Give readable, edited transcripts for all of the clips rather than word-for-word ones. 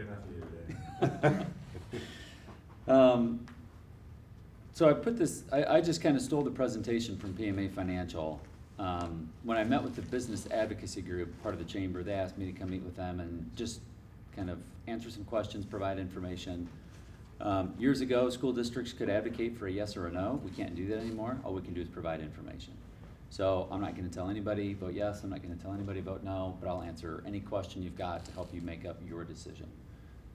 Try not to do today. So I put this, I just kind of stole the presentation from PMA Financial. When I met with the business advocacy group, part of the chamber, they asked me to come meet with them and just kind of answer some questions, provide information. Years ago, school districts could advocate for a yes or a no. We can't do that anymore. All we can do is provide information. So I'm not gonna tell anybody vote yes, I'm not gonna tell anybody vote no, but I'll answer any question you've got to help you make up your decision.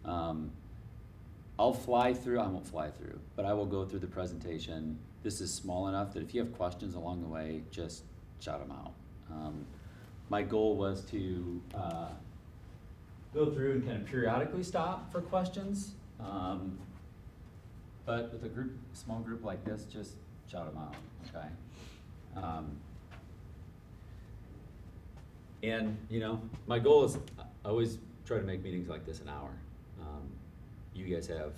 I'll fly through, I won't fly through, but I will go through the presentation. This is small enough that if you have questions along the way, just shout them out. My goal was to go through and kind of periodically stop for questions. But with a small group like this, just shout them out, okay? And you know, my goal is, I always try to make meetings like this an hour. You guys have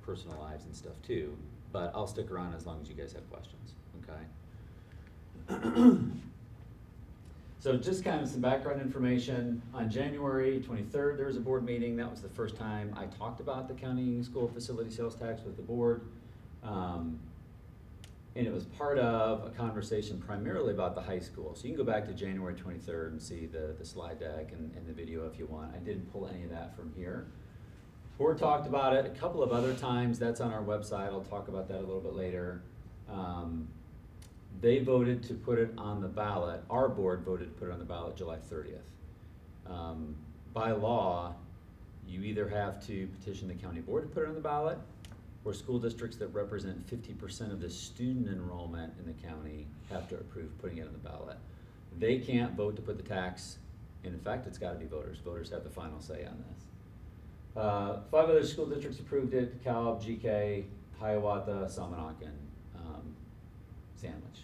personal lives and stuff too, but I'll stick around as long as you guys have questions, okay? So just kind of some background information. On January 23rd, there was a board meeting. That was the first time I talked about the county school facility sales tax with the board. And it was part of a conversation primarily about the high school. So you can go back to January 23rd and see the slide deck and the video if you want. I didn't pull any of that from here. Board talked about it a couple of other times. That's on our website. I'll talk about that a little bit later. They voted to put it on the ballot. Our board voted to put it on the ballot July 30th. By law, you either have to petition the county board to put it on the ballot, or school districts that represent 50% of the student enrollment in the county have to approve putting it on the ballot. They can't vote to put the tax. In effect, it's gotta be voters. Voters have the final say on this. 5 other school districts approved it: DeKalb, GK, Hiawatha, Salmonauken, Sandwich.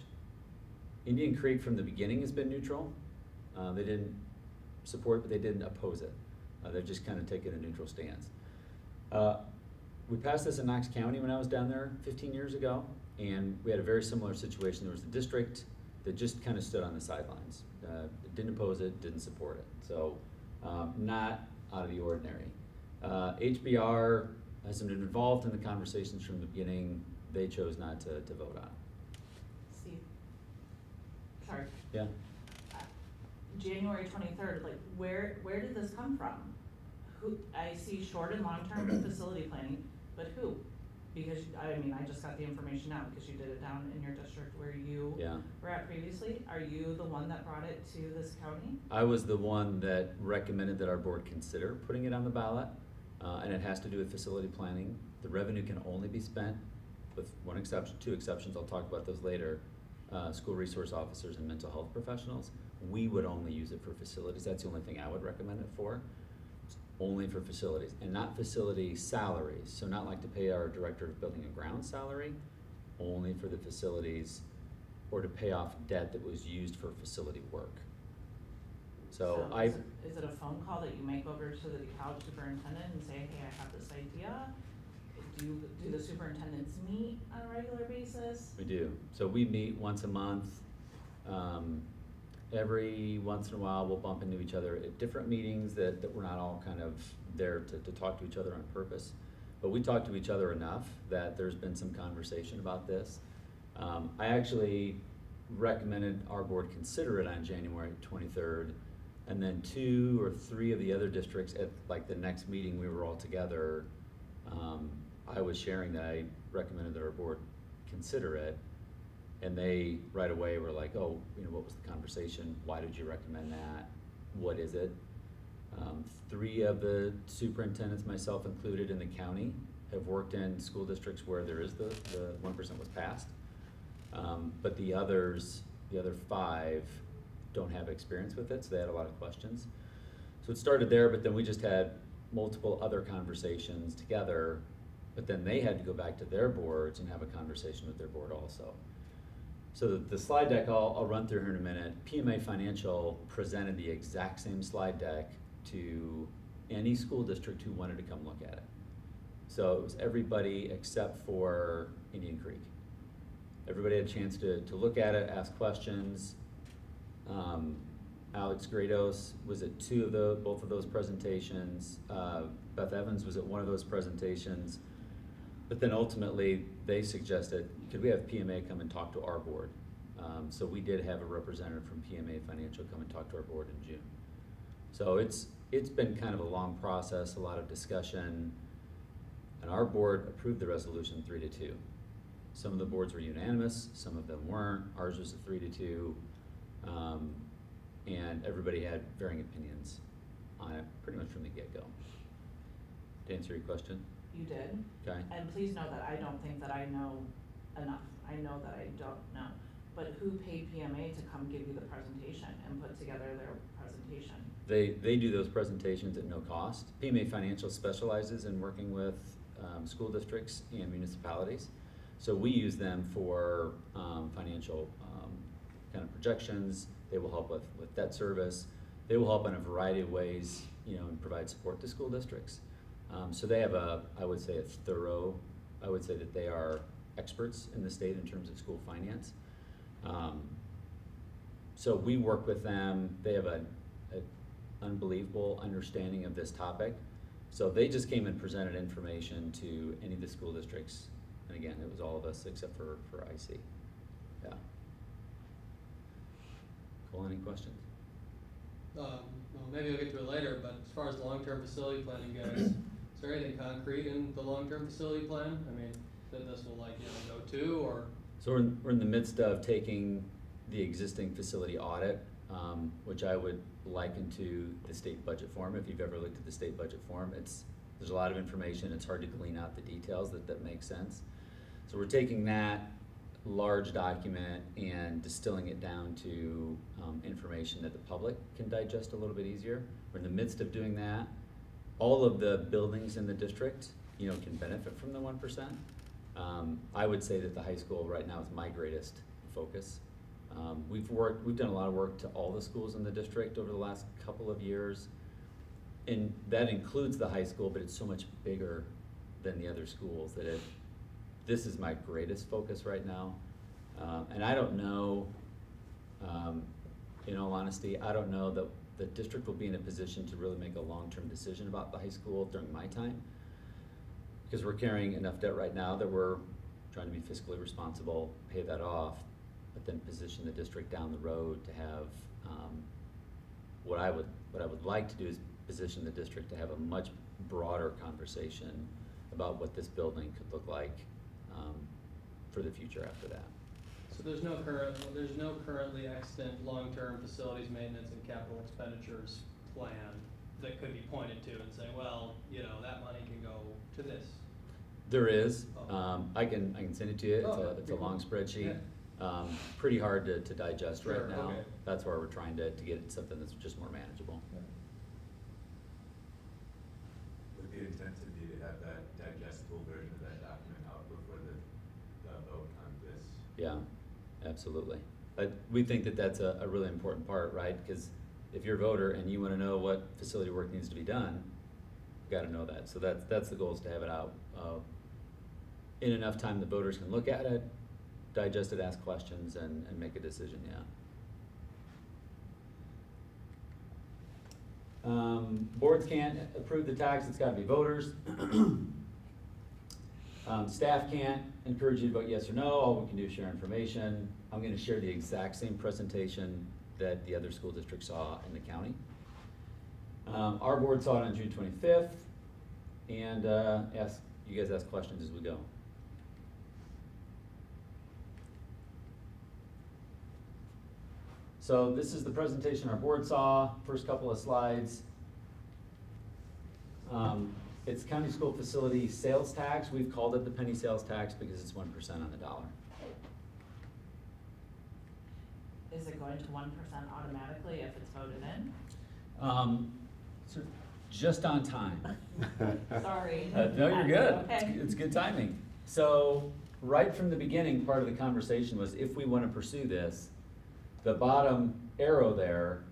Indian Creek from the beginning has been neutral. They didn't support, but they didn't oppose it. They've just kind of taken a neutral stance. We passed this in Knox County when I was down there 15 years ago, and we had a very similar situation. There was a district that just kind of stood on the sidelines. Didn't oppose it, didn't support it. So not out of the ordinary. HBR hasn't been involved in the conversations from the beginning. They chose not to vote on it. Steve, sorry. Yeah. January 23rd, like where did this come from? Who, I see short and long-term facility planning, but who? Because, I mean, I just got the information now because you did it down in your district where you were at previously. Are you the one that brought it to this county? I was the one that recommended that our board consider putting it on the ballot, and it has to do with facility planning. The revenue can only be spent, with one exception, 2 exceptions, I'll talk about those later, school resource officers and mental health professionals. We would only use it for facilities. That's the only thing I would recommend it for. It's only for facilities, and not facility salaries. So not like to pay our director of building and grounds salary, only for the facilities, or to pay off debt that was used for facility work. So is it a phone call that you make over to the DeKalb superintendent and say, hey, I have this idea? Do the superintendents meet on a regular basis? We do. So we meet once a month. Every once in a while, we'll bump into each other at different meetings that we're not all kind of there to talk to each other on purpose. But we talk to each other enough that there's been some conversation about this. I actually recommended our board consider it on January 23rd. And then 2 or 3 of the other districts at like the next meeting we were all together, I was sharing that I recommended that our board consider it. And they right away were like, oh, you know, what was the conversation? Why did you recommend that? What is it? 3 of the superintendents, myself included in the county, have worked in school districts where there is the 1% was passed. But the other 5 don't have experience with it, so they had a lot of questions. So it started there, but then we just had multiple other conversations together, but then they had to go back to their boards and have a conversation with their board also. So the slide deck I'll run through here in a minute. PMA Financial presented the exact same slide deck to any school district who wanted to come look at it. So it was everybody except for Indian Creek. Everybody had a chance to look at it, ask questions. Alex Grados was at both of those presentations. Beth Evans was at one of those presentations. But then ultimately, they suggested, could we have PMA come and talk to our board? So we did have a representative from PMA Financial come and talk to our board in June. So it's been kind of a long process, a lot of discussion, and our board approved the resolution 3-2. Some of the boards were unanimous, some of them weren't. Ours was a 3-2, and everybody had varying opinions on it pretty much from the get-go. To answer your question? You did. Okay. And please know that I don't think that I know enough. I know that I don't know. But who paid PMA to come give you the presentation and put together their presentation? They do those presentations at no cost. PMA Financial specializes in working with school districts and municipalities. So we use them for financial kind of projections. They will help with debt service. They will help in a variety of ways, and provide support to school districts. So they have I would say that they are experts in the state in terms of school finance. So we work with them. They have an unbelievable understanding of this topic. So they just came and presented information to any of the school districts. And again, it was all of us except for IC. Yeah. Cole, any questions? Well, maybe we'll get to it later, but as far as the long-term facility planning goes, is there anything concrete in the long-term facility plan? I mean, that this will go to, or? So we're in the midst of taking the existing facility audit, which I would liken to the state budget form. If you've ever looked at the state budget form, there's a lot of information. It's hard to glean out the details that make sense. So we're taking that large document and distilling it down to information that the public can digest a little bit easier. We're in the midst of doing that. All of the buildings in the district, can benefit from the 1%. I would say that the high school right now is my greatest focus. We've done a lot of work to all the schools in the district over the last couple of years. And that includes the high school, but it's so much bigger than the other schools that this is my greatest focus right now. And I don't know, in all honesty, I don't know that the district will be in a position to really make a long-term decision about the high school during my time. Because we're carrying enough debt right now that we're trying to be fiscally responsible, pay that off, but then position the district down the road to have, what I would like to do is position the district to have a much broader conversation about what this building could look like for the future after that. So there's no currently extant long-term facilities maintenance and capital expenditures plan that could be pointed to and say, well, that money can go to this. There is. Oh. I can send it to you. It's a long spreadsheet. Pretty hard to digest Sure, right now. okay. That's why we're trying to get something that's just more manageable. Would the intent to be to have that digestible version of that document out before the vote on this? Yeah, absolutely. We think that that's a really important part, right? Because if you're a voter and you want to know what facility work needs to be done, you got to know that. So that's the goal, is to have it out in enough time the voters can look at it, digest it, ask questions, and make a decision. Yeah. Boards can't approve the tax, it's gotta be voters. Staff can't encourage you to vote yes or no, all we can do is share information. I'm gonna share the exact same presentation that the other school districts saw in the county. Our board saw it on June 25th, and you guys ask questions as we go. So this is the presentation our board saw, first couple of slides. It's county school facility sales tax. We've called it the penny sales tax because it's 1% on the dollar. Is it going to 1% automatically if it's voted in? So just on time. Sorry. No, you're good. Okay. It's good timing. So right from the beginning, part of the conversation was, if we want to pursue this, the bottom arrow there,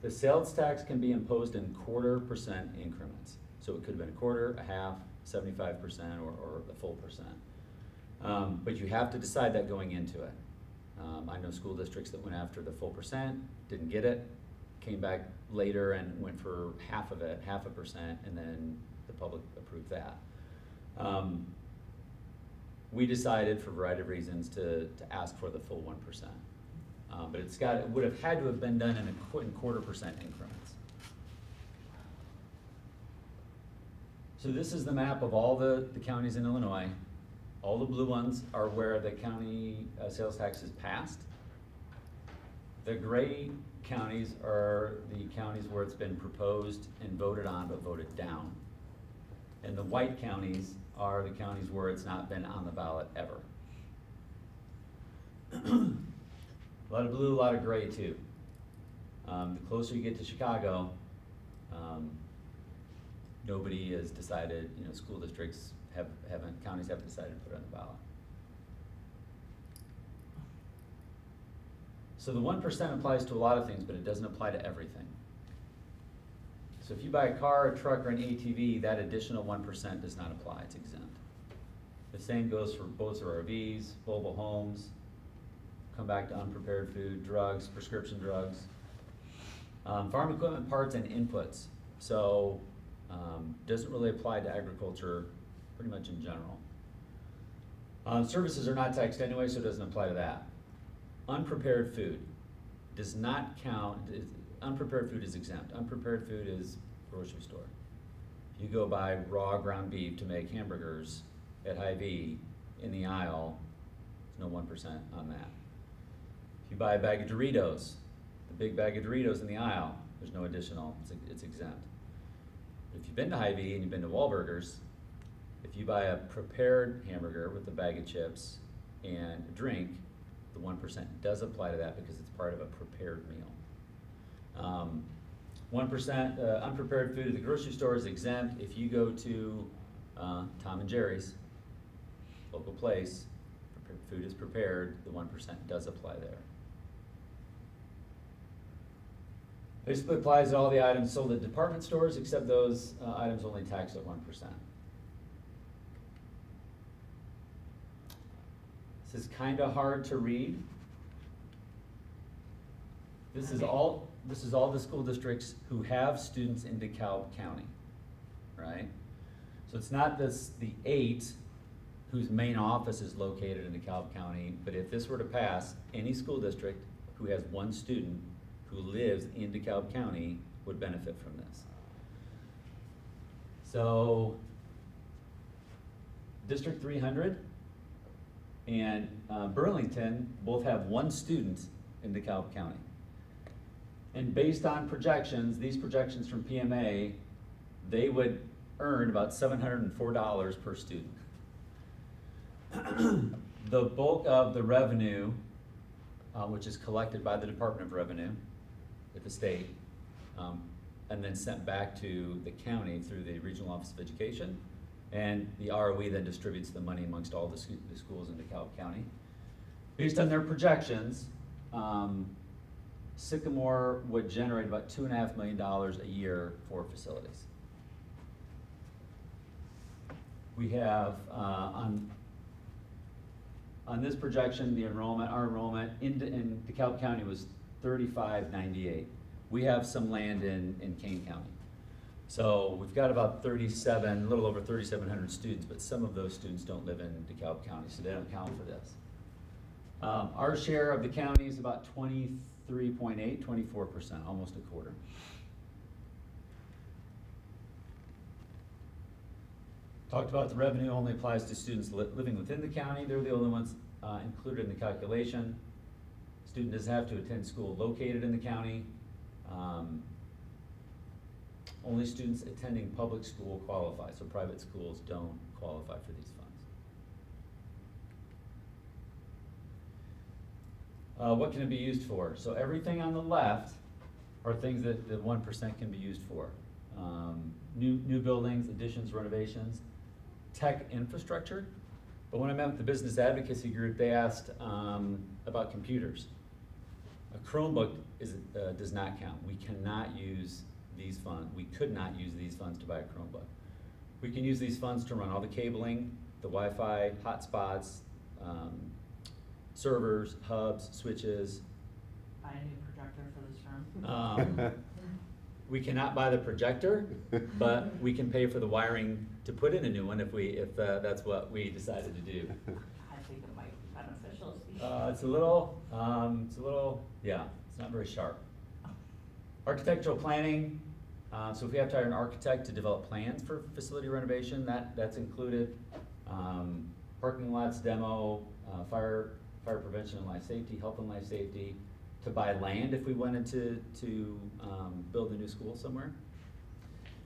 the sales tax can be imposed in 0.25% increments. So it could have been a quarter, a half, 75%, or a full percent. But you have to decide that going into it. I know school districts that went after the full percent, didn't get it. came back later and went for half of it, 0.5%, and then the public approved that. We decided, for a variety of reasons, to ask for the full 1%. But it would have had to have been done in in 0.25% increments. So this is the map of all the counties in Illinois. All the blue ones are where the county sales tax is passed. The gray counties are the counties where it's been proposed and voted on but voted down. And the white counties are the counties where it's not been on the ballot ever. A lot of blue, a lot of gray too. The closer you get to Chicago, nobody has decided, school districts counties haven't decided to put it on the ballot. So the 1% applies to a lot of things, but it doesn't apply to everything. So if you buy a car, a truck, or an ATV, that additional 1% does not apply, it's exempt. The same goes for boats or RVs, mobile homes, come back to unprepared food, drugs, prescription drugs. Farm equipment, parts, and inputs. So, doesn't really apply to agriculture pretty much in general. Services are not taxed anyway, so it doesn't apply to that. Unprepared food does not count, unprepared food is exempt. Unprepared food is grocery store. If you go buy raw ground beef to make hamburgers at Hy-Vee in the aisle, there's no 1% on that. If you buy a bag of Doritos, the big bag of Doritos in the aisle, there's no additional, it's exempt. If you've been to Hy-Vee and you've been to Wahlburgers, if you buy a prepared hamburger with a bag of chips and a drink, the 1% does apply to that because it's part of a prepared meal. 1% unprepared food at the grocery store is exempt. If you go to Tom and Jerry's, local place, food is prepared, the 1% does apply there. Basically applies to all the items sold at department stores, except those items only taxed at 1%. This is kind of hard to read. This is all the school districts who have students in DeKalb County, right? So it's not the 8 whose main office is located in DeKalb County, but if this were to pass, any school district who has 1 student who lives in DeKalb County would benefit from this. So, District 300 and Burlington both have 1 student in DeKalb County. And based on projections, these projections from PMA, they would earn about $704 per student. The bulk of the revenue, which is collected by the Department of Revenue at the state, and then sent back to the county through the Regional Office of Education, and the ROE then distributes the money amongst all the schools in DeKalb County. Based on their projections, Sycamore would generate about $2.5 million a year for facilities. We have, on this projection, our enrollment in DeKalb County was 3,598. We have some land in Kane County. So we've got about a little over 3,700 students, but some of those students don't live in DeKalb County, so they don't count for this. Our share of the county is about 23.8, 24%, almost a quarter. Talked about the revenue only applies to students living within the county. They're the only ones included in the calculation. Student does have to attend school located in the county. Only students attending public school qualify, so private schools don't qualify for these funds. What can it be used for? So everything on the left are things that the 1% can be used for. New buildings, additions, renovations, tech infrastructure. But when I met with the business advocacy group, they asked about computers. A Chromebook does not count. We cannot use these funds. We could not use these funds to buy a Chromebook. We can use these funds to run all the cabling, the Wi-Fi, hotspots, servers, hubs, switches. Buy a new projector for this room. one. We cannot buy the projector, but we can pay for the wiring to put in a new one if that's what we decided to do. I think it might be beneficial. It's a little, yeah, it's not very sharp. Architectural planning, so if we have to hire an architect to develop plans for facility renovation, that's included. Parking lots demo, fire prevention and life safety, health and life safety, to buy land if we wanted to build a new school somewhere.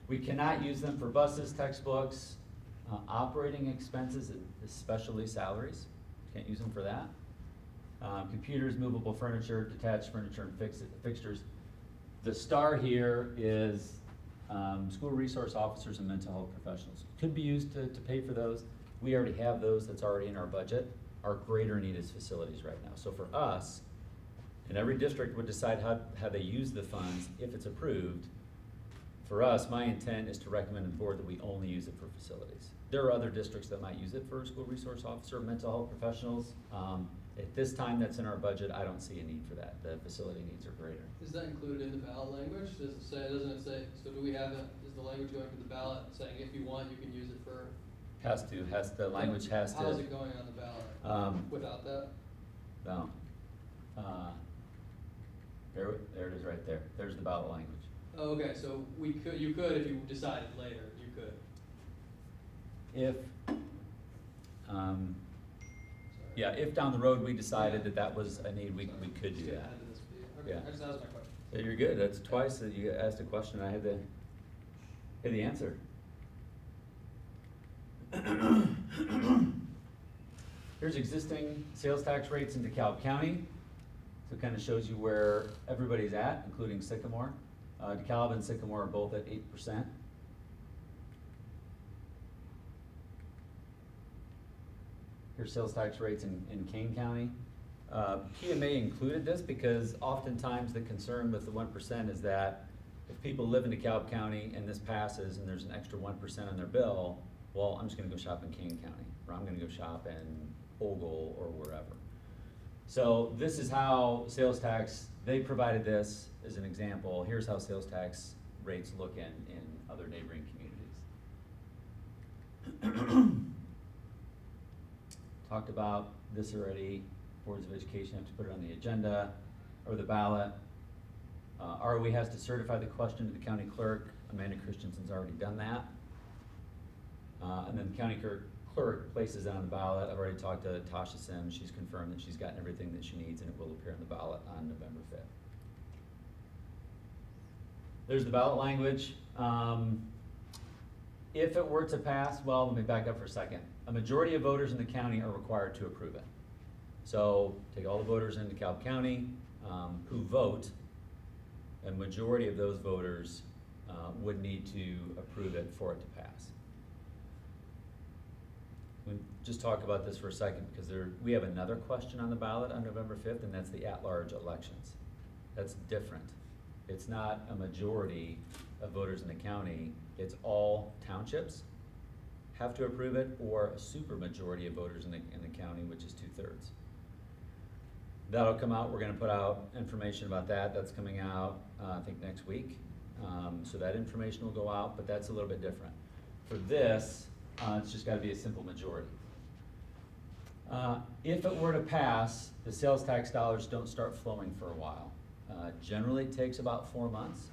We cannot use them for buses, textbooks, operating expenses, especially salaries, can't use them for that. Computers, movable furniture, detached furniture and fixtures. The star here is school resource officers and mental health professionals. Could be used to pay for those. We already have those, that's already in our budget. Our greater need is facilities right now. So for us, and every district would decide how they use the funds if it's approved. For us, my intent is to recommend to the board that we only use it for facilities. There are other districts that might use it for a school resource officer, mental health professionals. At this time, that's in our budget, I don't see a need for that. The facility needs are greater. Is that included in the ballot language? Doesn't it say, so do we have is the language going to the ballot saying if you want, you can use it for? The language has to. How's it going on the ballot without that? No. There it is right there. There's the ballot language. Oh, okay, so you could if you decided later, you could. If, Sorry. yeah, if down the road we decided that was a need, we could do that. Okay, Yeah. that was my question. So you're good. That's twice that you asked a question. I had the answer. Here's existing sales tax rates in DeKalb County. So it kind of shows you where everybody's at, including Sycamore. DeKalb and Sycamore are both at 8%. Here's sales tax rates in Kane County. PMA included this because oftentimes the concern with the 1% is that if people live in DeKalb County and this passes and there's an extra 1% on their bill, well, I'm just gonna go shop in Kane County, or I'm gonna go shop in Ogle or wherever. So this is how sales tax, they provided this as an example. Here's how sales tax rates look in other neighboring communities. Talked about this already. Boards of Education have to put it on the agenda or the ballot. ROE has to certify the question to the county clerk. Amanda Christensen's already done that. And then the county clerk places it on the ballot. I've already talked to Tasha Sims. She's confirmed that she's gotten everything that she needs and it will appear on the ballot on November 5th. There's the ballot language. If it were to pass, well, let me back up for a second. A majority of voters in the county are required to approve it. So take all the voters in DeKalb County who vote, a majority of those voters would need to approve it for it to pass. We'll just talk about this for a second because we have another question on the ballot on November 5th, and that's the at-large elections. That's different. It's not a majority of voters in the county, it's all townships have to approve it, or a super majority of voters in the county, which is 2/3. That'll come out, we're gonna put out information about that, that's coming out, I think next week. So that information will go out, but that's a little bit different. For this, it's just gotta be a simple majority. If it were to pass, the sales tax dollars don't start flowing for a while. Generally, it takes about 4 months.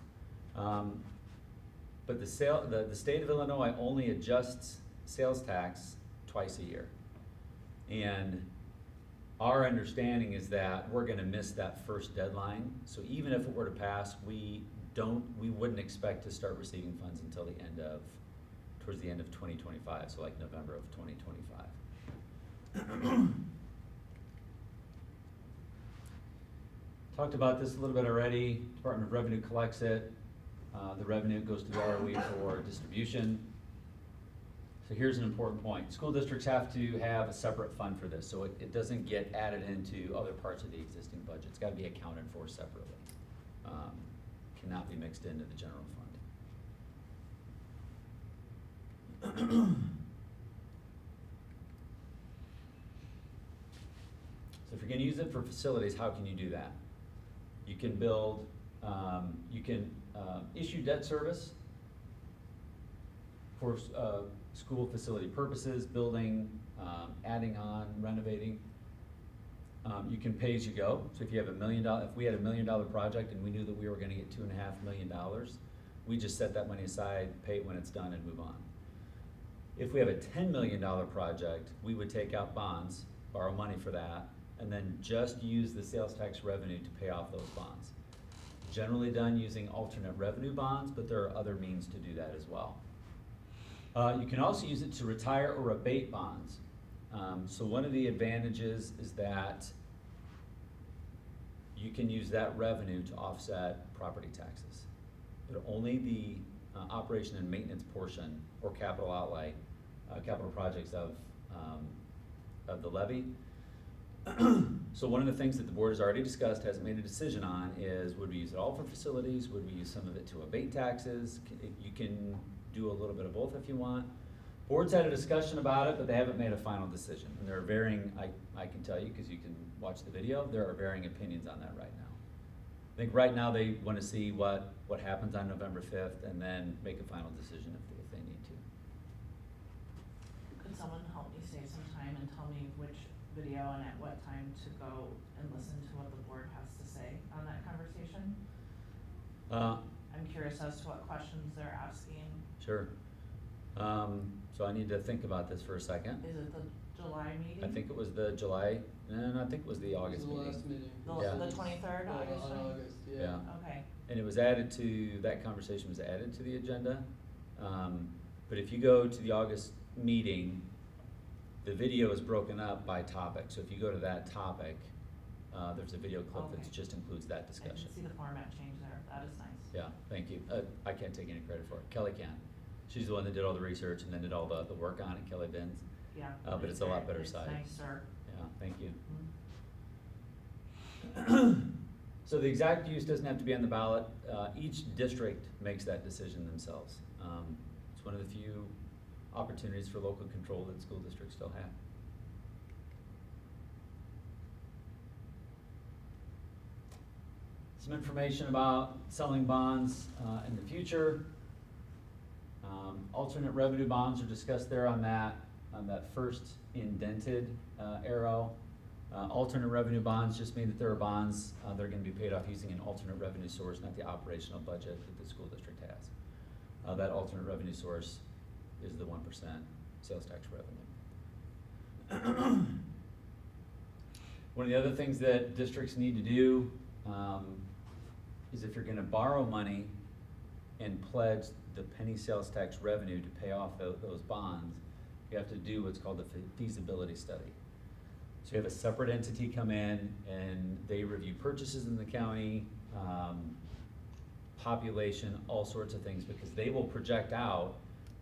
But the state of Illinois only adjusts sales tax twice a year. And our understanding is that we're gonna miss that first deadline. So even if it were to pass, we wouldn't expect to start receiving funds until towards the end of 2025, so like November of 2025. Talked about this a little bit already. Department of Revenue collects it. The revenue goes to the ROE for distribution. So here's an important point. School districts have to have a separate fund for this, so it doesn't get added into other parts of the existing budget. It's gotta be accounted for separately. Cannot be mixed into the general fund. So if you're gonna use it for facilities, how can you do that? You can build You can issue debt service for school facility purposes, building, adding on, renovating. You can pay as you go, so if you have if we had $1 million project and we knew that we were gonna get $2.5 million, we just set that money aside, pay it when it's done and move on. If we have a $10 million project, we would take out bonds, borrow money for that, and then just use the sales tax revenue to pay off those bonds. Generally done using alternate revenue bonds, but there are other means to do that as well. You can also use it to retire or abate bonds. So one of the advantages is that you can use that revenue to offset property taxes. But only the operation and maintenance portion or capital outlay, capital projects of the levy. So one of the things that the board has already discussed, hasn't made a decision on, is would we use it all for facilities? Would we use some of it to abate taxes? You can do a little bit of both if you want. Board's had a discussion about it, but they haven't made a final decision. And there are varying, I can tell you, because you can watch the video, there are varying opinions on that right now. I think right now they want to see what happens on November 5th and then make a final decision if they need to. Could someone help me save some time and tell me which video and at what time to go and listen to what the board has to say on that conversation? I'm curious as to what questions they're asking. Sure. So I need to think about this for a second. Is it the July meeting? I think it was the July, no, I think it was the August It was the meeting. last meeting. Yeah. The 23rd, August? On 20? August, yeah. Yeah. Okay, And it was added to, that conversation was added to the agenda. But if you go to the August meeting, the video is broken up by topic. So if you go to that topic, there's a video clip that Okay. just includes that I discussion. can see the format change there, that is nice. Yeah, thank you. I can't take any credit for it. Kelly can. She's the one that did all the research and then did all the work on it, Kelly Benz. Yeah. But it's a lot better site. It's nicer. Yeah, thank you. Mhm. So the exact use doesn't have to be on the ballot. Each district makes that decision themselves. It's one of the few opportunities for local control that school districts still have. Some information about selling bonds in the future. Alternate revenue bonds are discussed there on that first indented arrow. Alternate revenue bonds just mean that there are bonds that are gonna be paid off using an alternate revenue source, not the operational budget that the school district has. That alternate revenue source is the 1% sales tax revenue. One of the other things that districts need to do is if you're gonna borrow money and pledge the penny sales tax revenue to pay off those bonds, you have to do what's called a feasibility study. So you have a separate entity come in and they review purchases in the county, population, all sorts of things, because they will project out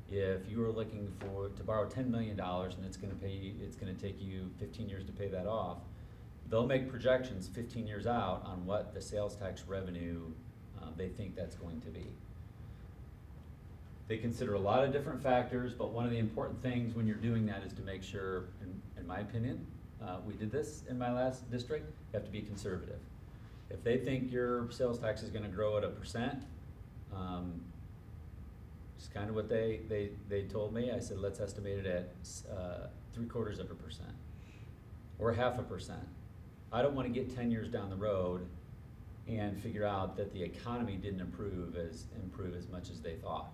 if you are looking to borrow $10 million and it's gonna take you 15 years to pay that off. They'll make projections 15 years out on what the sales tax revenue they think that's going to be. They consider a lot of different factors, but one of the important things when you're doing that is to make sure, in my opinion, we did this in my last district, you have to be conservative. If they think your sales tax is gonna grow at 1%, it's kind of what they told me. I said, let's estimate it at 0.75% or 0.5%. I don't wanna get 10 years down the road and figure out that the economy didn't improve as much as they thought.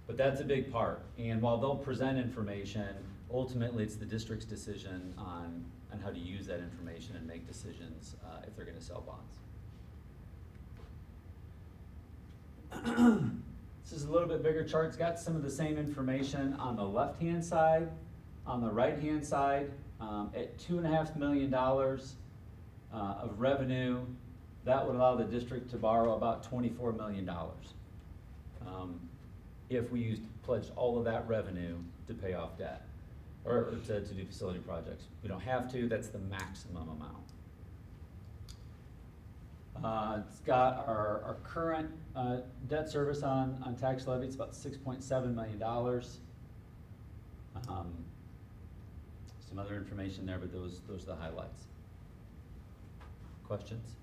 But that's a big part, and while they'll present information, ultimately it's the district's decision on how to use that information and make decisions if they're gonna sell bonds. This is a little bit bigger chart. It's got some of the same information on the left-hand side. On the right-hand side, at $2.5 million of revenue, that would allow the district to borrow about $24 million. If we pledged all of that revenue to pay off debt, or to do facility projects. We don't have to, that's the maximum amount. It's got our current debt service on tax levy, it's about $6.7 million. Some other information there, but those are the highlights. Questions?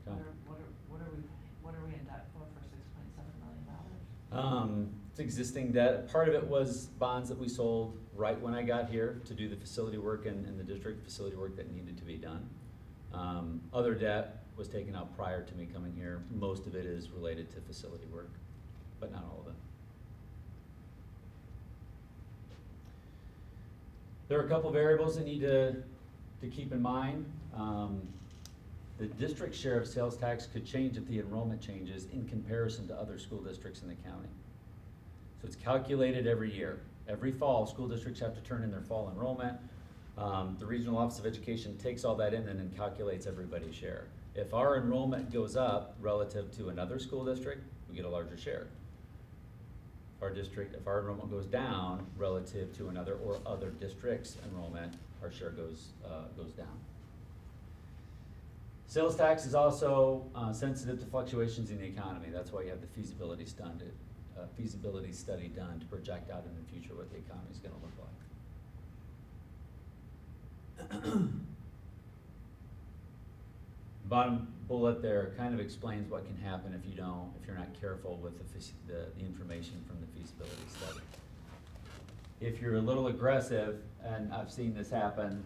Okay. What are we in debt for $6.7 million? It's existing debt. Part of it was bonds that we sold right when I got here to do the facility work and the district facility work that needed to be done. Other debt was taken out prior to me coming here. Most of it is related to facility work, but not all of it. There are a couple variables that need to keep in mind. The district share of sales tax could change if the enrollment changes in comparison to other school districts in the county. So it's calculated every year. Every fall, school districts have to turn in their fall enrollment. The Regional Office of Education takes all that in and then calculates everybody's share. If our enrollment goes up relative to another school district, we get a larger share. If our enrollment goes down relative to another or other district's enrollment, our share goes down. Sales tax is also sensitive to fluctuations in the economy. That's why you have the feasibility study done to project out in the future what the economy is going to look like. Bottom bullet there kind of explains what can happen if you're not careful with the information from the feasibility study. If you're a little aggressive, and I've seen this happen,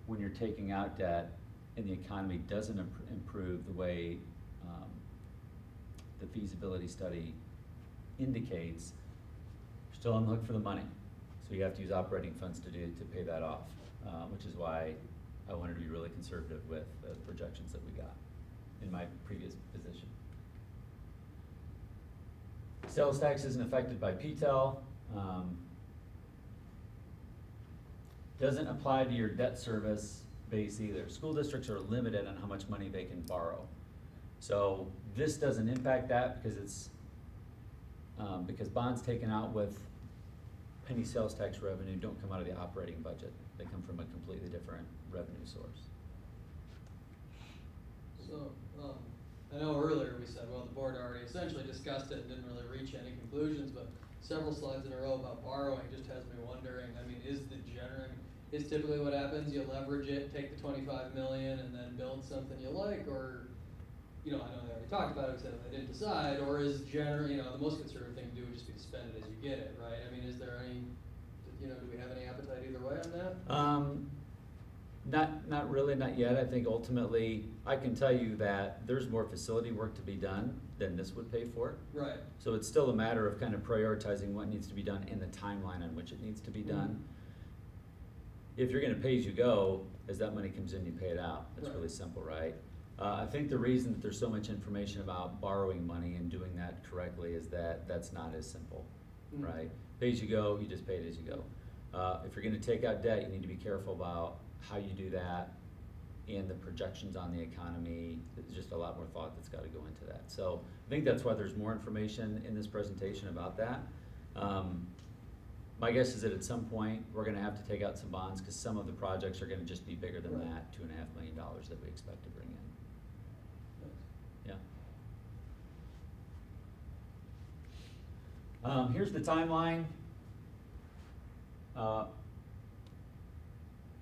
when you're taking out debt and the economy doesn't improve the way the feasibility study indicates, you're still on the hook for the money. So you have to use operating funds to pay that off, which is why I wanted to be really conservative with the projections that we got in my previous position. Sales tax isn't affected by PTEL. Doesn't apply to your debt service base either. School districts are limited on how much money they can borrow. So this doesn't impact that because it's because bonds taken out with penny sales tax revenue don't come out of the operating budget. They come from a completely different revenue source. So, I know earlier we said, well, the board already essentially discussed it and didn't really reach any conclusions, but several slides in a row about borrowing just has me wondering, I mean, is typically what happens, you leverage it, take the 25 million and then build something you like, or, you know, I know they already talked about it, except they didn't decide, or is the most conservative thing to do would just be to spend it as you get it, right? I mean, is there any, do we have any appetite either way on that? Not really, not yet. I think ultimately, I can tell you that there's more facility work to be done than this would pay for. Right. So it's still a matter of kind of prioritizing what needs to be done and the timeline on which it needs to be done. If you're gonna pay as you go, as that money comes in, you pay it out. It's Right. really simple, right? I think the reason that there's so much information about borrowing money and doing that correctly is that that's not as simple, right? Pay as you go, you just pay it as you go. If you're gonna take out debt, you need to be careful about how you do that and the projections on the economy. There's just a lot more thought that's gotta go into that. So I think that's why there's more information in this presentation about that. My guess is that at some point, we're gonna have to take out some bonds because some of the projects are gonna just be bigger than Right. that, $2.5 million that we expect to bring in. Yeah. Here's the timeline.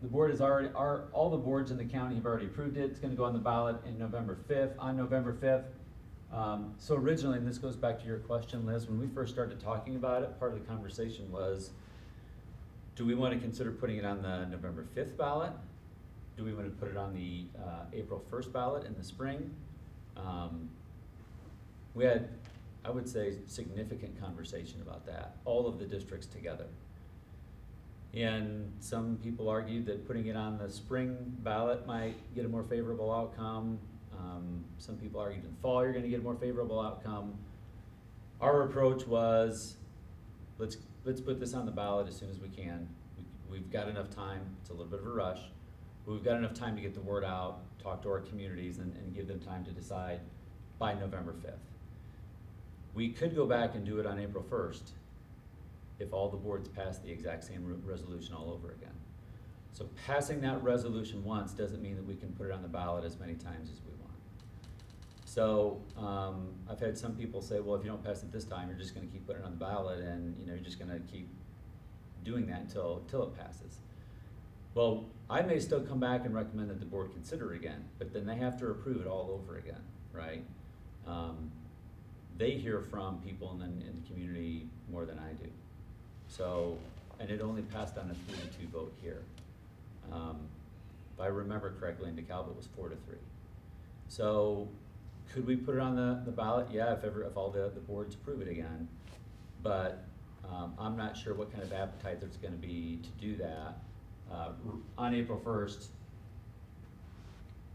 The board has already, all the boards in the county have already approved it. It's gonna go on the ballot on November 5th. So originally, and this goes back to your question, Liz, when we first started talking about it, part of the conversation was, do we wanna consider putting it on the November 5th ballot? Do we wanna put it on the April 1st ballot in the spring? We had, I would say, significant conversation about that, all of the districts together. And some people argued that putting it on the spring ballot might get a more favorable outcome. Some people argued in the fall you're gonna get a more favorable outcome. Our approach was, let's put this on the ballot as soon as we can. We've got enough time, it's a little bit of a rush, but we've got enough time to get the word out, talk to our communities, and give them time to decide by November 5th. We could go back and do it on April 1st if all the boards pass the exact same resolution all over again. So passing that resolution once doesn't mean that we can put it on the ballot as many times as we want. So I've had some people say, well, if you don't pass it this time, you're just gonna keep putting it on the ballot and you're just gonna keep doing that until it passes. Well, I may still come back and recommend that the board consider it again, but then they have to approve it all over again, right? They hear from people in the community more than I do. So, and it only passed on a 3-2 vote here. If I remember correctly, in DeKalb it was 4-3. So, could we put it on the ballot? Yeah, if all the boards approve it again. But I'm not sure what kind of appetite there's gonna be to do that. On April 1st,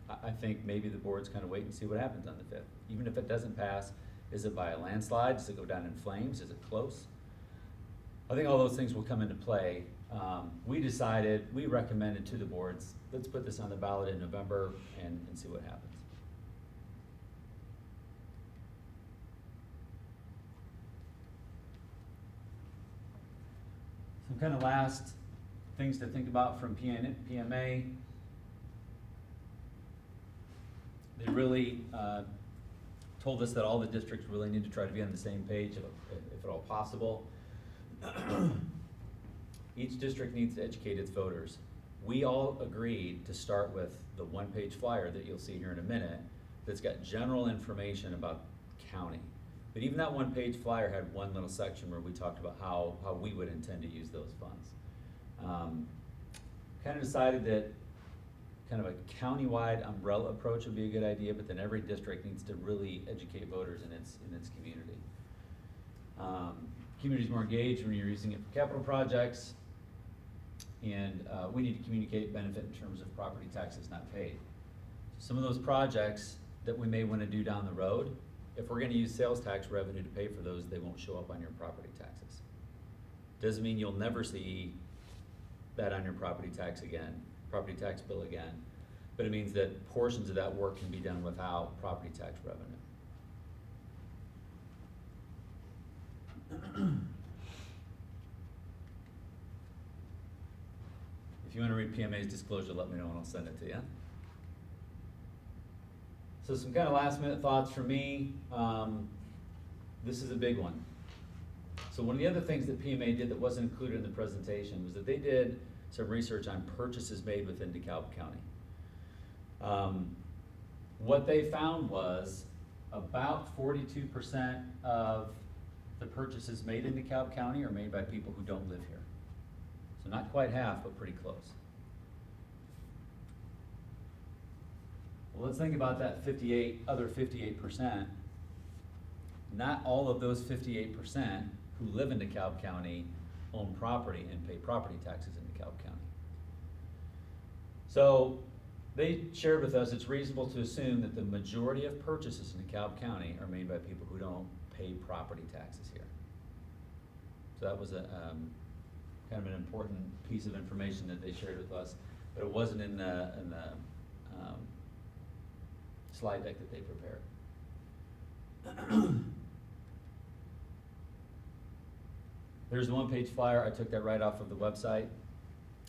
I think maybe the board's kind of wait and see what happens on the 5th. Even if it doesn't pass, is it by a landslide? Does it go down in flames? Is it close? I think all those things will come into play. We recommended to the boards, let's put this on the ballot in November and see what happens. Some kind of last things to think about from PMA. They really told us that all the districts really need to try to be on the same page if at all possible. Each district needs to educate its voters. We all agreed to start with the one-page flyer that you'll see here in a minute that's got general information about county. But even that one-page flyer had one little section where we talked about how we would intend to use those funds. Kind of decided that kind of a countywide umbrella approach would be a good idea, but then every district needs to really educate voters in its community. Community's more engaged when you're using it for capital projects, and we need to communicate benefit in terms of property taxes not paid. Some of those projects that we may want to do down the road, if we're going to use sales tax revenue to pay for those, they won't show up on your property taxes. Doesn't mean you'll never see that on your property tax bill again, but it means that portions of that work can be done without property tax revenue. If you want to read PMA's disclosure, let me know and I'll send it to you. So some kind of last minute thoughts for me. This is a big one. So one of the other things that PMA did that wasn't included in the presentation was that they did some research on purchases made within DeKalb County. What they found was about 42% of the purchases made in DeKalb County are made by people who don't live here. So not quite half, but pretty close. Well, let's think about that other 58%. Not all of those 58% who live in DeKalb County own property and pay property taxes in DeKalb County. So they shared with us it's reasonable to assume that the majority of purchases in DeKalb County are made by people who don't pay property taxes here. So that was a kind of an important piece of information that they shared with us, but it wasn't in the slide deck that they prepared. There's the one-page flyer. I took that right off of the website,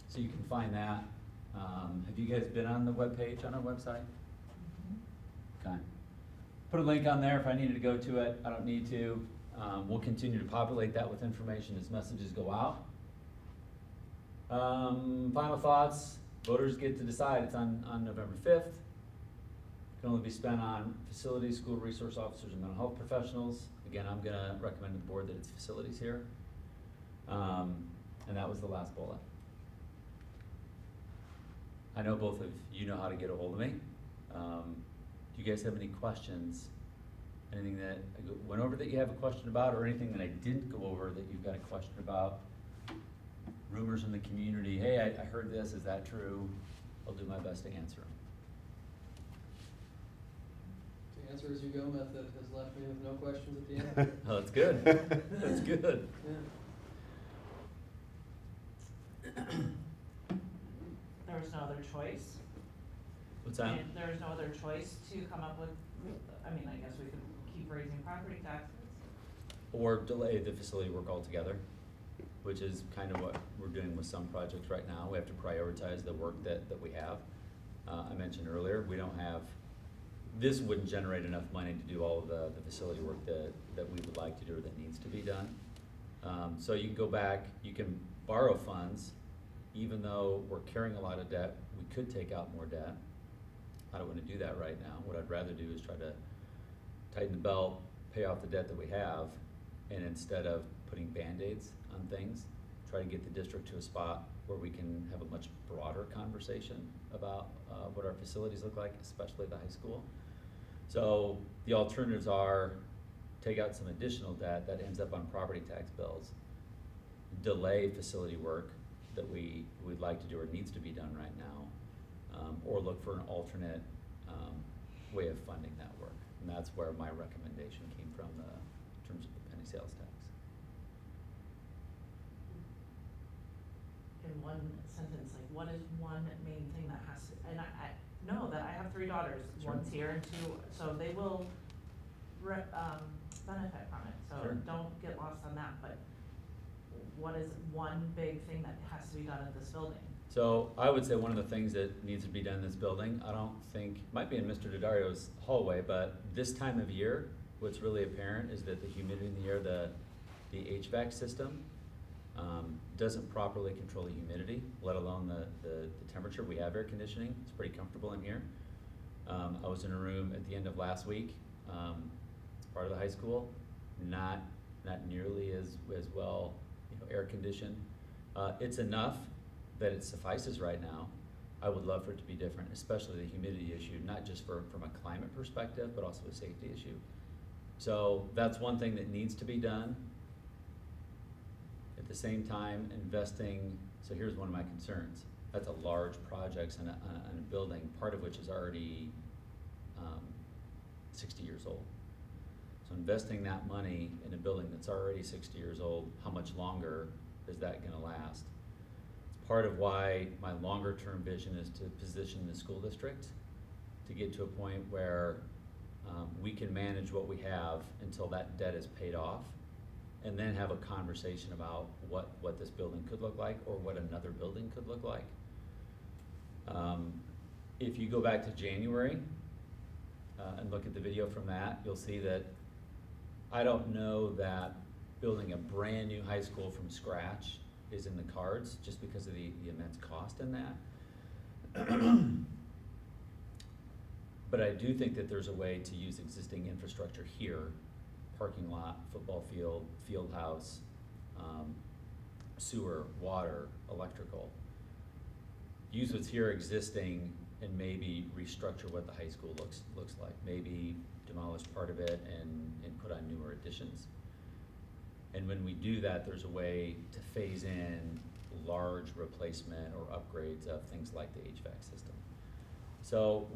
so you can find that. Have you guys been on the webpage on our website? Okay. Put a link on there if I needed to go to it. I don't need to. We'll continue to populate that with information as messages go out. Final thoughts. Voters get to decide. It's on November 5th. Can only be spent on facilities, school resource officers, and mental health professionals. Again, I'm gonna recommend to the board that it's facilities here. And that was the last bullet. I know both of you know how to get a hold of me. Do you guys have any questions? Anything that I went over that you have a question about, or anything that I didn't go over that you've got a question about? Rumors in the community, hey, I heard this, is that true? I'll do my best to answer them. The answer as you go method has left me with no questions at the end. Oh, that's good. That's good. Yeah. There was no other choice. What's that? And there was no other choice to come up with, I mean, I guess we could keep raising property taxes. Or delay the facility work altogether, which is kind of what we're doing with some projects right now. We have to prioritize the work that we have. I mentioned earlier, we don't have, this wouldn't generate enough money to do all of the facility work that we would like to do or that needs to be done. So you can go back, you can borrow funds even though we're carrying a lot of debt, we could take out more debt. I don't wanna do that right now. What I'd rather do is try to tighten the belt, pay off the debt that we have, and instead of putting Band-Aids on things, try to get the district to a spot where we can have a much broader conversation about what our facilities look like, especially the high school. So the alternatives are take out some additional debt that ends up on property tax bills, delay facility work that we would like to do or needs to be done right now, or look for an alternate way of funding that work. And that's where my recommendation came from in terms of the penny sales tax. In one sentence, like, what is one main thing that has to, and I know that I have 3 daughters, Sure. one's here and 2, so they will benefit from it, so Sure. don't get lost on that, but what is one big thing that has to be done at this building? So I would say one of the things that needs to be done in this building, I don't think, might be in Mr. Daddario's hallway, but this time of year, what's really apparent is that the humidity in the air, the HVAC system, doesn't properly control the humidity, let alone the temperature. We have air conditioning, it's pretty comfortable in here. I was in a room at the end of last week, it's part of the high school, not nearly as well, air conditioned. It's enough that it suffices right now. I would love for it to be different, especially the humidity issue, not just from a climate perspective, but also a safety issue. So that's one thing that needs to be done. At the same time, investing, so here's one of my concerns. That's a large project on a building, part of which is already 60 years old. So investing that money in a building that's already 60 years old, how much longer is that gonna last? It's part of why my longer term vision is to position the school district to get to a point where we can manage what we have until that debt is paid off, and then have a conversation about what this building could look like or what another building could look like. If you go back to January and look at the video from that, you'll see that I don't know that building a brand new high school from scratch is in the cards, just because of the immense cost in that. But I do think that there's a way to use existing infrastructure here, parking lot, football field, field house, sewer, water, electrical. Use what's here existing and maybe restructure what the high school looks like. Maybe demolish part of it and put on newer additions. And when we do that, there's a way to phase in large replacement or upgrades of things like the HVAC system. So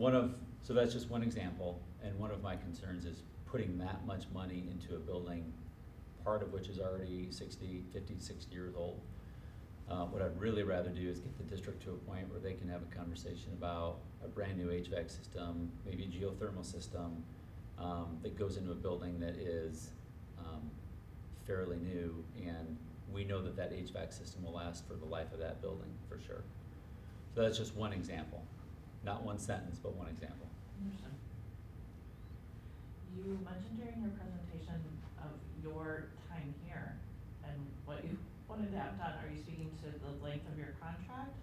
that's just one example, and one of my concerns is putting that much money into a building, part of which is already 50, 60 years old. What I'd really rather do is get the district to a point where they can have a conversation about a brand new HVAC system, maybe a geothermal system, that goes into a building that is fairly new, and we know that HVAC system will last for the life of that building, for sure. So that's just one example, not one sentence, but one example. Understood. You mentioned during your presentation of your time here and what you wanted to have done. Are you speaking to the length of your contract?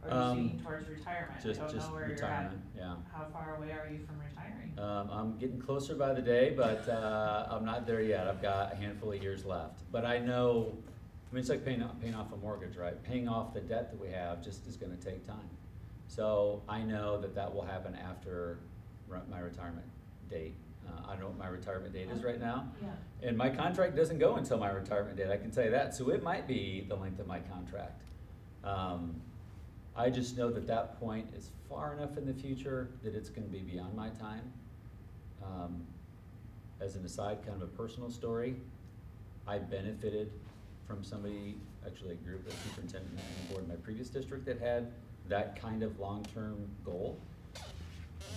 Or are you speaking towards retirement? Just I don't know where retirement, you're at. yeah. How far away are you from retiring? I'm getting closer by the day, but I'm not there yet. I've got a handful of years left. But I know, it's like paying off a mortgage, right? Paying off the debt that we have just is gonna take time. So I know that will happen after my retirement date. I don't know what my retirement date is right now. Yeah. And my contract doesn't go until my retirement date, I can tell you that. So it might be the length of my contract. I just know that point is far enough in the future that it's gonna be beyond my time. As an aside, kind of a personal story, I benefited from somebody, actually a group, a superintendent and board in my previous district that had that kind of long-term goal.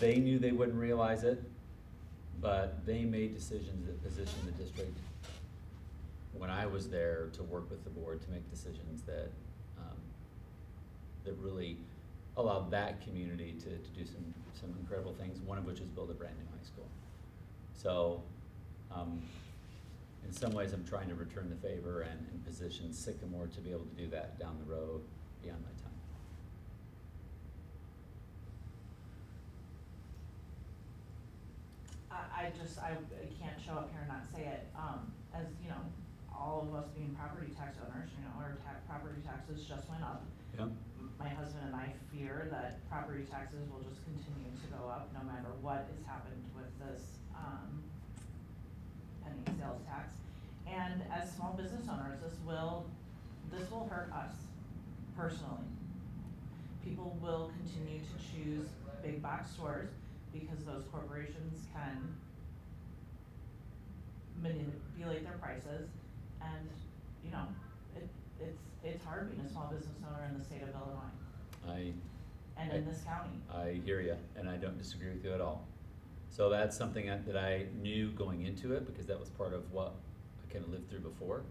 They knew they wouldn't realize it, but they made decisions that positioned the district when I was there to work with the board to make decisions that really allowed that community to do some incredible things, one of which is build a brand new high school. So in some ways I'm trying to return the favor and position Sycamore to be able to do that down the road beyond my time. I can't show up here and not say it, as, you know, all of us being property tax owners, you know, our property taxes just went up. Yep. My husband and I fear that property taxes will just continue to go up no matter what has happened with this, pending sales tax. And as small business owners, this will hurt us personally. People will continue to choose big box stores because those corporations can manipulate their prices, and, you know, it's hard being a small business owner in the state of Illinois and in this county. I hear you, and I don't disagree with you at all. So that's something that I knew going into it, because that was part of what I kind of lived through before.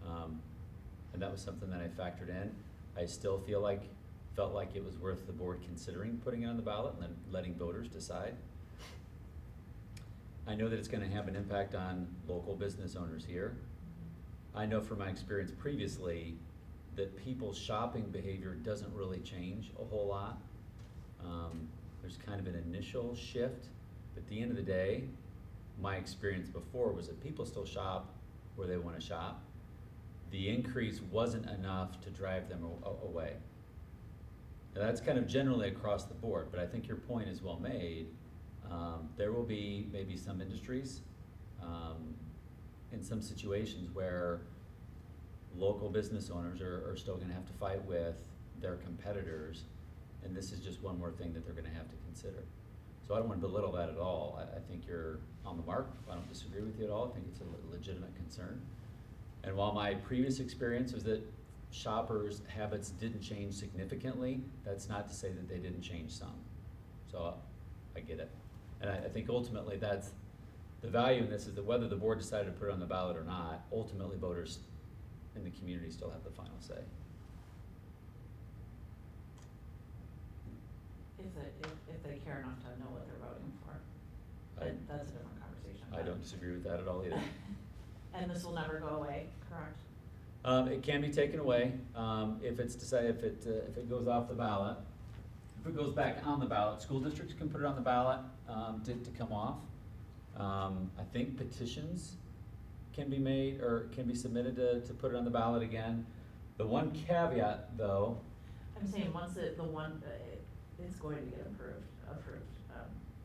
And that was something that I factored in. I still felt like it was worth the board considering putting it on the ballot and then letting voters decide. I know that it's gonna have an impact on local business owners here. I know from my experience previously that people's shopping behavior doesn't really change a whole lot. There's kind of an initial shift, but at the end of the day, my experience before was that people still shop where they wanna shop. The increase wasn't enough to drive them away. Now, that's kind of generally across the board, but I think your point is well made. There will be maybe some industries, in some situations where local business owners are still gonna have to fight with their competitors, and this is just one more thing that they're gonna have to consider. So I don't wanna belittle that at all. I think you're on the mark. I don't disagree with you at all. I think it's a legitimate concern. And while my previous experience was that shoppers' habits didn't change significantly, that's not to say that they didn't change some. So I get it. And I think ultimately that's, the value in this is that whether the board decided to put it on the ballot or not, ultimately voters in the community still have the final say. If they care enough to know what they're voting for, but that's a different conversation. I don't disagree with that at all either. And this will never go away, correct? It can be taken away, if it's decided, if it goes off the ballot. If it goes back on the ballot, school districts can put it on the ballot, to come off. I think petitions can be made, or can be submitted to put it on the ballot again. The one caveat, though, I'm saying once it's going to get approved,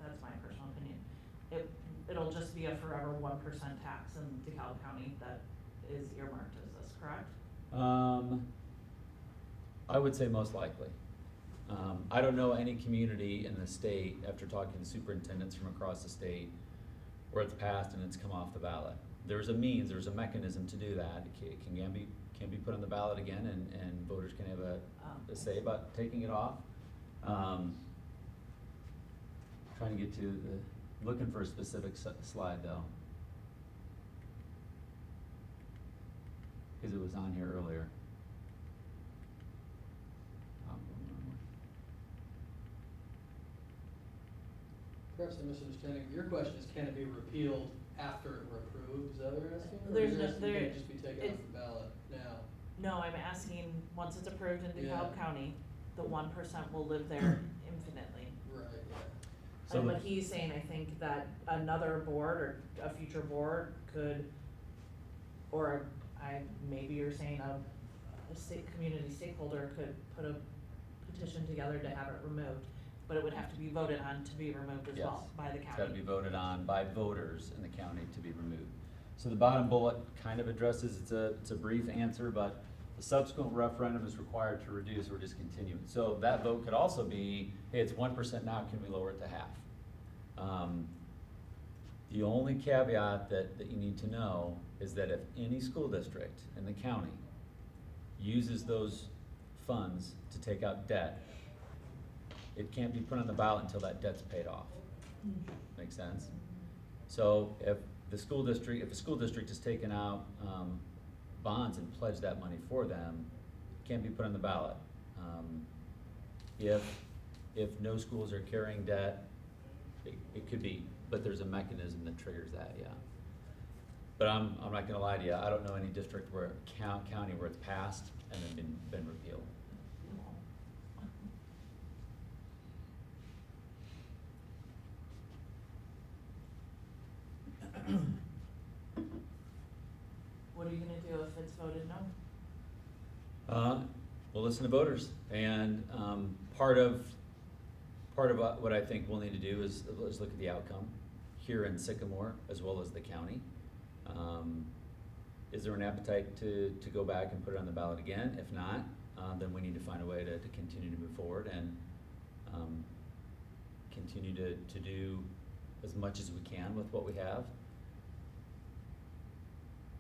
that's my personal opinion. It'll just be a forever 1% tax in DeKalb County that is earmarked as this, correct? I would say most likely. I don't know any community in the state, after talking to superintendents from across the state, where it's passed and it's come off the ballot. There's a mechanism to do that. It can be put on the ballot again, and voters can have a say about taking it off. Trying to get to looking for a specific slide though. Because it was on here earlier. Perhaps I'm misunderstanding. Your question is, can it be repealed after it were approved? Is that what you're asking? Or There's you're no- asking, there- can it just be taken off it's- the ballot now? No, I'm asking, once it's approved in Yeah. DeKalb County, the 1% will live there infinitely. Right, yeah. So And the- what he's saying, I think that another board or a future board could, or maybe you're saying a community stakeholder could put a petition together to have it removed, but it would have to be voted on to be removed as well Yes. by the It's county. gotta be voted on by voters in the county to be removed. So the bottom bullet kind of addresses, it's a brief answer, but the subsequent referendum is required to reduce or discontinue it. So that vote could also be, hey, it's 1% now, can we lower it to half? The only caveat that you need to know is that if any school district in the county uses those funds to take out debt, it can't be put on the ballot until that debt's paid off. Make sense? So if a school district has taken out bonds and pledged that money for them, it can't be put on the ballot. If no schools are carrying debt, it could be, but there's a mechanism that triggers that, yeah. But I'm not gonna lie to you, I don't know any district county where it's passed and then been repealed. what are you gonna do if it's voted no? We'll listen to voters, and, part of what I think we'll need to do is look at the outcome here in Sycamore as well as the county. Is there an appetite to go back and put it on the ballot again? If not, then we need to find a way to continue to move forward and, continue to do as much as we can with what we have.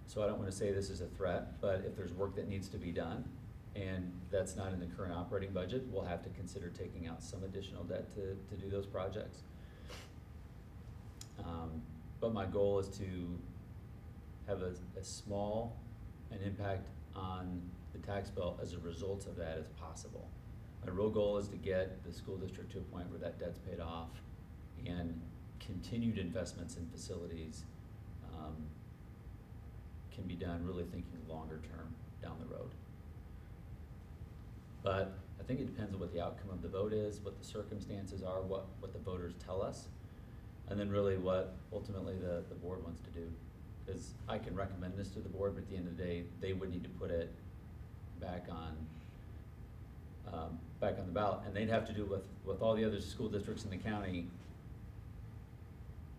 So I don't wanna say this is a threat, but if there's work that needs to be done, and that's not in the current operating budget, we'll have to consider taking out some additional debt to do those projects. But my goal is to have a small an impact on the tax bill as a result of that as possible. My real goal is to get the school district to a point where that debt's paid off, and continued investments in facilities can be done really thinking longer term down the road. But I think it depends on what the outcome of the vote is, what the circumstances are, what the voters tell us, and then really what ultimately the board wants to do. Because I can recommend this to the board, but at the end of the day, they would need to put it back on the ballot, and they'd have to do with all the other school districts in the county,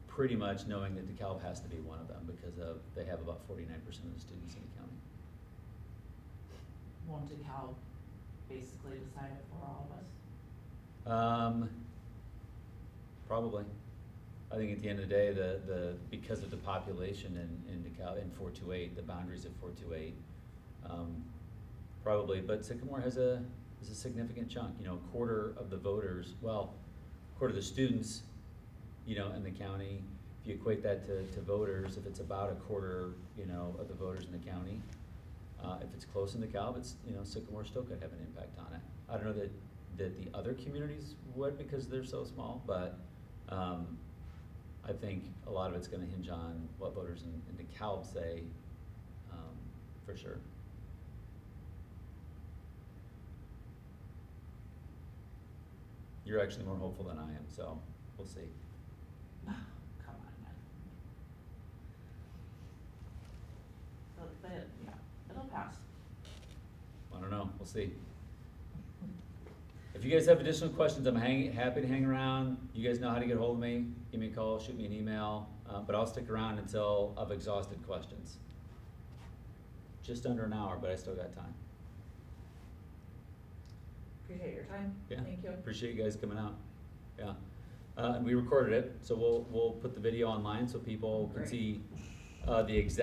pretty much knowing that DeKalb has to be one of them, because they have about 49% of the students in the county. Won't DeKalb basically decide it for all of us? Probably. I think at the end of the day, because of the population in DeKalb, in 428, the boundaries of 428, probably, but Sycamore has a significant chunk, a quarter of the voters, quarter of the students, in the county. If you equate that to voters, if it's about a quarter, of the voters in the county, if it's close in DeKalb, it's, Sycamore still could have an impact on it. I don't know that the other communities would, because they're so small, but, I think a lot of it's gonna hinge on what voters in DeKalb say, for sure. You're actually more hopeful than I am, so we'll see. Come on, man. But, yeah, it'll pass. I don't know, we'll see. If you guys have additional questions, I'm happy to hang around. You guys know how to get hold of me. Give me a call, shoot me an email, but I'll stick around until I've exhausted questions. Just under an hour, but I still got time. Appreciate your time. Yeah, Thank you. appreciate you guys coming out. Yeah, and we recorded it, so we'll put the video online so people can Great. see the exact